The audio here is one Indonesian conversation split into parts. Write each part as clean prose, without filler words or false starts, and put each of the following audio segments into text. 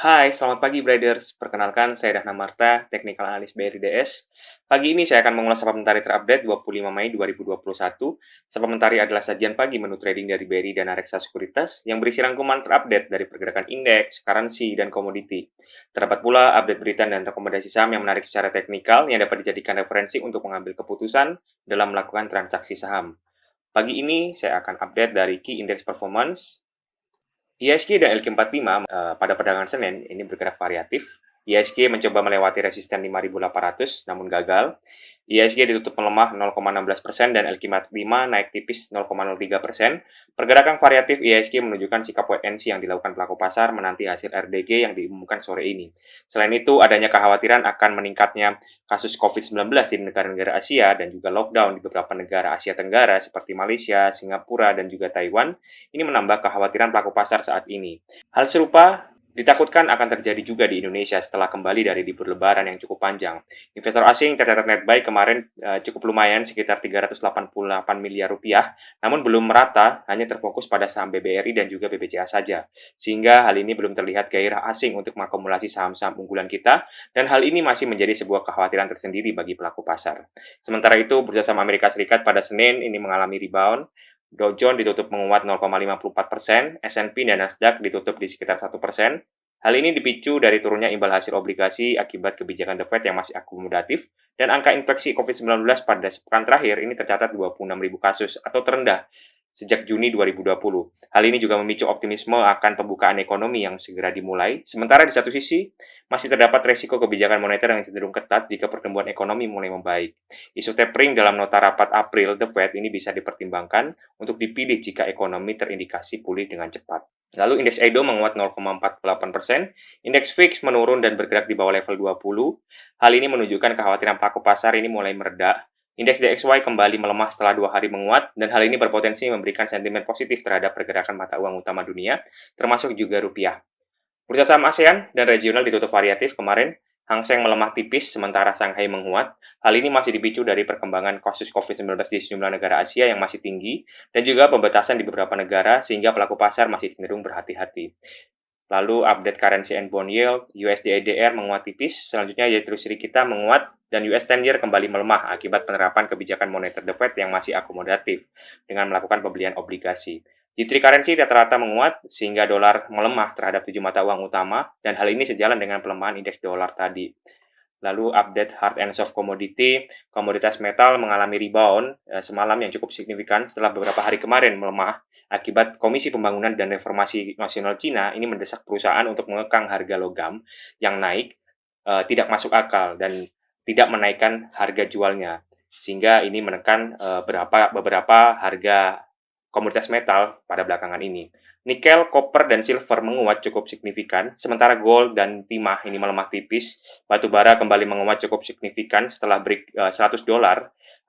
Hai, selamat pagi Braders. Perkenalkan, saya Dahna Marta, Technical Analyst BRI DS. Pagi ini saya akan mengulas saham mentari terupdate 25 Mei 2021. Saham mentari adalah sajian pagi menu trading dari BRI dan Reksa Sekuritas yang berisi rangkuman terupdate dari pergerakan indeks, currency, dan komoditi. Terdapat pula update berita dan rekomendasi saham yang menarik secara teknikal yang dapat dijadikan referensi untuk mengambil keputusan dalam melakukan transaksi saham. Pagi ini saya akan update dari Key Index Performance. IHSG dan LQ45 pada perdagangan Senin ini bergerak variatif. IHSG mencoba melewati resisten 5.800 namun gagal. IHSG ditutup melemah 0,16% dan LQ45 naik tipis 0,03%. Pergerakan variatif IHSG menunjukkan sikap wait and see yang dilakukan pelaku pasar menanti hasil RDG yang diumumkan sore ini. Selain itu, adanya kekhawatiran akan meningkatnya kasus COVID-19 di negara-negara Asia dan juga lockdown di beberapa negara Asia Tenggara seperti Malaysia, Singapura, dan juga Taiwan. Ini menambah kekhawatiran pelaku pasar saat ini. Hal serupa ditakutkan akan terjadi juga di Indonesia setelah kembali dari libur lebaran yang cukup panjang. Investor asing tercatat net buy kemarin cukup lumayan sekitar 388 miliar rupiah, namun belum merata, hanya terfokus pada saham BBRI dan juga BBCA saja. Sehingga hal ini belum terlihat gairah asing untuk mengakumulasi saham-saham unggulan kita, dan hal ini masih menjadi sebuah kekhawatiran tersendiri bagi pelaku pasar. Sementara itu, bursa saham Amerika Serikat pada Senin ini mengalami rebound. Dow Jones ditutup menguat 0,54%, S&P dan Nasdaq ditutup di sekitar 1%. Hal ini dipicu dari turunnya imbal hasil obligasi akibat kebijakan The Fed yang masih akomodatif, dan angka infeksi COVID-19 pada sepekan terakhir ini tercatat 26.000 kasus atau terendah sejak Juni 2020. Hal ini juga memicu optimisme akan pembukaan ekonomi yang segera dimulai. Sementara di satu sisi, masih terdapat resiko kebijakan moneter yang cenderung ketat jika pertumbuhan ekonomi mulai membaik. Isu tapering dalam nota rapat April The Fed ini bisa dipertimbangkan untuk dipilih jika ekonomi terindikasi pulih dengan cepat. Lalu indeks Edo menguat 0,48%, indeks VIX menurun dan bergerak di bawah level 20. Hal ini menunjukkan kekhawatiran pelaku pasar ini mulai mereda. Indeks DXY kembali melemah setelah 2 hari menguat, dan hal ini berpotensi memberikan sentimen positif terhadap pergerakan mata uang utama dunia, termasuk juga rupiah. Bursa saham ASEAN dan regional ditutup variatif kemarin. Hang Seng melemah tipis, sementara Shanghai menguat. Hal ini masih dipicu dari perkembangan kasus COVID-19 di sejumlah negara Asia yang masih tinggi, dan juga pembatasan di beberapa negara, sehingga pelaku pasar masih cenderung berhati-hati. Lalu update currency and bond yield, USD ADR menguat tipis, selanjutnya yaitu Treasury kita menguat, dan US 10 year kembali melemah akibat penerapan kebijakan moneter The Fed yang masih akomodatif dengan melakukan pembelian obligasi. G3 currency rata-rata menguat sehingga dolar melemah terhadap 7 mata uang utama, dan hal ini sejalan dengan pelemahan indeks dolar tadi. Lalu update hard and soft commodity, komoditas metal mengalami rebound semalam yang cukup signifikan setelah beberapa hari kemarin melemah akibat Komisi Pembangunan dan Reformasi Nasional Cina ini mendesak perusahaan untuk mengekang harga logam yang naik tidak masuk akal dan tidak menaikkan harga jualnya, sehingga ini menekan beberapa harga komoditas metal pada belakangan ini. Nikel, koper, dan silver menguat cukup signifikan, sementara gold dan timah ini melemah tipis. Batu bara kembali menguat cukup signifikan setelah break $100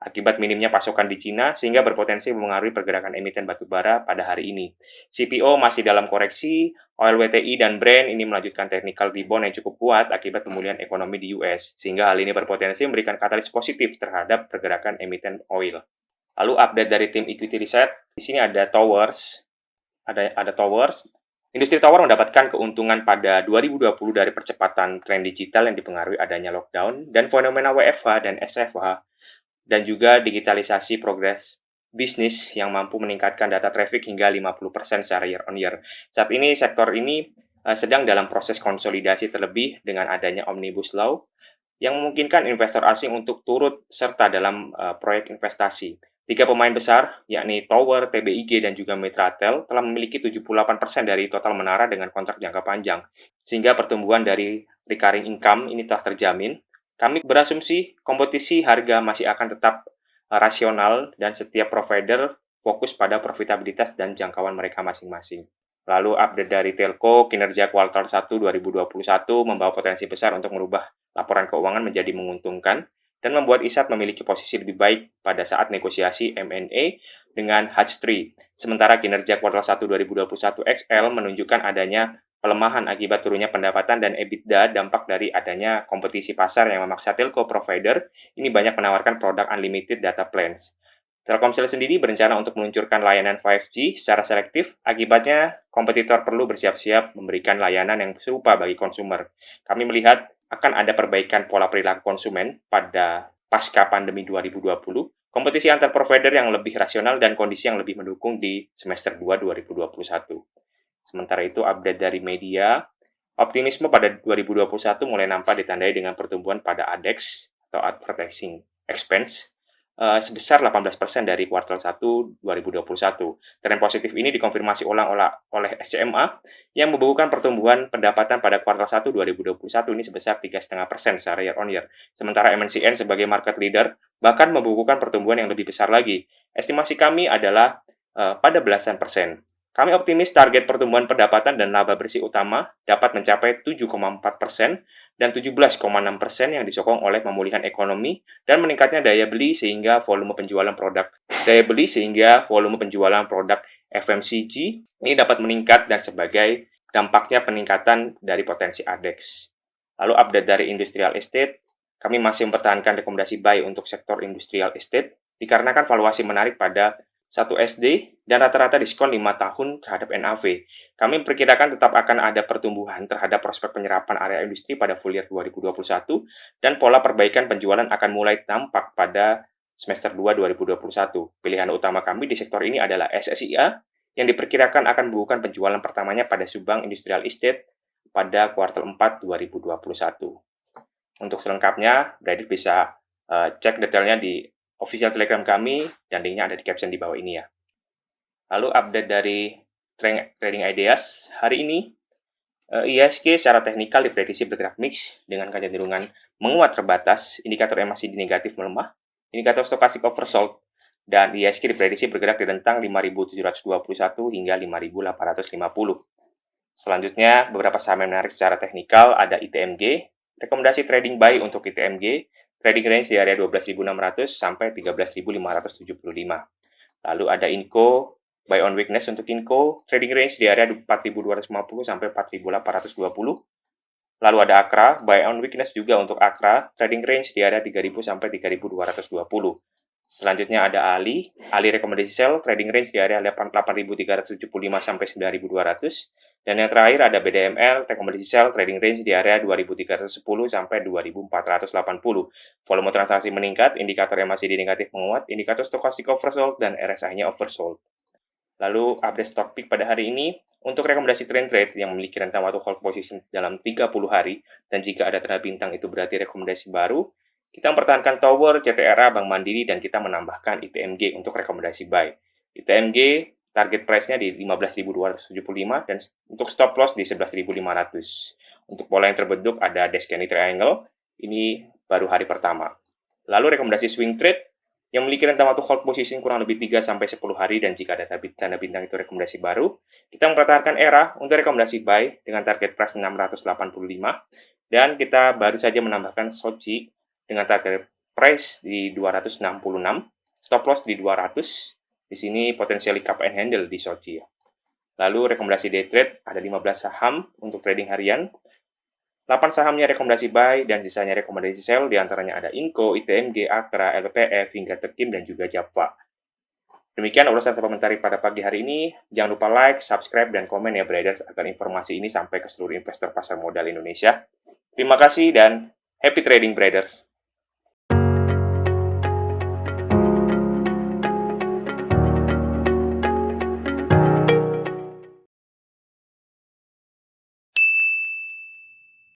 akibat minimnya pasokan di Cina, sehingga berpotensi mempengaruhi pergerakan emiten batu bara pada hari ini. CPO masih dalam koreksi, oil WTI dan Brent ini melanjutkan technical rebound yang cukup kuat akibat pemulihan ekonomi di US, sehingga hal ini berpotensi memberikan katalis positif terhadap pergerakan emiten oil. Lalu update dari tim Equity Research, di sini ada Towers. Ada Towers. Industri tower mendapatkan keuntungan pada 2020 dari percepatan tren digital yang dipengaruhi adanya lockdown dan fenomena WFH dan SFH, dan juga digitalisasi progres bisnis yang mampu meningkatkan data traffic hingga 50% secara year on year. Saat ini sektor ini sedang dalam proses konsolidasi terlebih dengan adanya Omnibus Law yang memungkinkan investor asing untuk turut serta dalam proyek investasi. 3 pemain besar, yakni Tower, PBIG, dan juga Mitratel, telah memiliki 78% dari total menara dengan kontrak jangka panjang, sehingga pertumbuhan dari recurring income ini telah terjamin. Kami berasumsi kompetisi harga masih akan tetap rasional dan setiap provider fokus pada profitabilitas dan jangkauan mereka masing-masing. Lalu update dari Telco, kinerja kuartal 1 2021 membawa potensi besar untuk merubah laporan keuangan menjadi menguntungkan dan membuat ISAT memiliki posisi lebih baik pada saat negosiasi M&A dengan Hatch3. Sementara kinerja kuartal 1 2021 XL menunjukkan adanya pelemahan akibat turunnya pendapatan dan EBITDA dampak dari adanya kompetisi pasar yang memaksa telco provider ini banyak menawarkan produk unlimited data plans. Telkomsel sendiri berencana untuk meluncurkan layanan 5G secara selektif, akibatnya kompetitor perlu bersiap-siap memberikan layanan yang serupa bagi konsumer. Kami melihat akan ada perbaikan pola perilaku konsumen pada pasca pandemi 2020, kompetisi antar provider yang lebih rasional dan kondisi yang lebih mendukung di semester 2 2021. Sementara itu, update dari media, optimisme pada 2021 mulai nampak ditandai dengan pertumbuhan pada ADEX atau Advertising Expense sebesar 18% dari kuartal 1 2021. Tren positif ini dikonfirmasi ulang oleh SCMA yang membukukan pertumbuhan pendapatan pada kuartal 1 2021 ini sebesar 3,5% secara year on year. Sementara MNCN sebagai market leader bahkan membukukan pertumbuhan yang lebih besar lagi. Estimasi kami adalah pada belasan persen. Kami optimis target pertumbuhan pendapatan dan laba bersih utama dapat mencapai 7,4% dan 17,6% yang disokong oleh pemulihan ekonomi dan meningkatnya daya beli sehingga volume penjualan produk FMCG ini dapat meningkat dan sebagai dampaknya peningkatan dari potensi ADEX. Lalu update dari industrial estate, kami masih mempertahankan rekomendasi buy untuk sektor industrial estate dikarenakan valuasi menarik pada 1 SD dan rata-rata diskon 5 tahun terhadap NAV. Kami memperkirakan tetap akan ada pertumbuhan terhadap prospek penyerapan area industri pada full year 2021 dan pola perbaikan penjualan akan mulai tampak pada semester 2 2021. Pilihan utama kami di sektor ini adalah SSIA yang diperkirakan akan membukukan penjualan pertamanya pada Subang Industrial Estate pada kuartal 4 2021. Untuk selengkapnya, Bradit bisa cek detailnya di official Telegram kami, dan linknya ada di caption di bawah ini ya. Lalu update dari trading ideas, hari ini IHSG secara teknikal diprediksi bergerak mix dengan kecenderungan menguat terbatas, indikator MACD negatif melemah, indikator stokastik oversold, dan IHSG diprediksi bergerak di rentang 5.721 hingga 5.850. Selanjutnya, beberapa saham yang menarik secara teknikal ada ITMG, rekomendasi trading buy untuk ITMG, trading range di area 12.600 sampai 13.575. Lalu ada Inco, buy on weakness untuk Inco, trading range di area 4.250 sampai 4.820. Lalu ada Akra, buy on weakness juga untuk Akra, trading range di area 3.000 sampai 3.220. Selanjutnya ada Ali rekomendasi sell, trading range di area 8.375 sampai 9.200. Dan yang terakhir ada BDML, rekomendasi sell, trading range di area 2.310 sampai 2.480. Volume transaksi meningkat, indikator MACD negatif menguat, indikator stokastik oversold, dan RSI-nya oversold. Lalu update stock pick pada hari ini, untuk rekomendasi trend trade yang memiliki rentang waktu hold position dalam 30 hari, dan jika ada tanda bintang itu berarti rekomendasi baru, kita mempertahankan Tower, CTRA, Bank Mandiri, dan kita menambahkan ITMG untuk rekomendasi buy. ITMG target price-nya di 15.275 dan untuk stop loss di 11.500. Untuk pola yang terbentuk ada Descending Triangle, ini baru hari pertama. Lalu rekomendasi swing trade yang memiliki rentang waktu hold position kurang lebih 3-10 hari dan jika ada tanda bintang itu rekomendasi baru, kita mempertahankan ERA untuk rekomendasi buy dengan target price 685 dan kita baru saja menambahkan SOCI dengan target price di 266, stop loss di 200. Di sini potensial cup and handle di SOCI. Lalu rekomendasi day trade ada 15 saham untuk trading harian. 8 sahamnya rekomendasi buy dan sisanya rekomendasi sell. Di antaranya ada Inco, ITMG, Akra, LPF, hingga Tekim dan juga Japfa. Demikian ulasan supplementary pada pagi hari ini. Jangan lupa like, subscribe, dan komen ya Traders agar informasi ini sampai ke seluruh investor pasar modal Indonesia. Terima kasih dan happy trading Traders.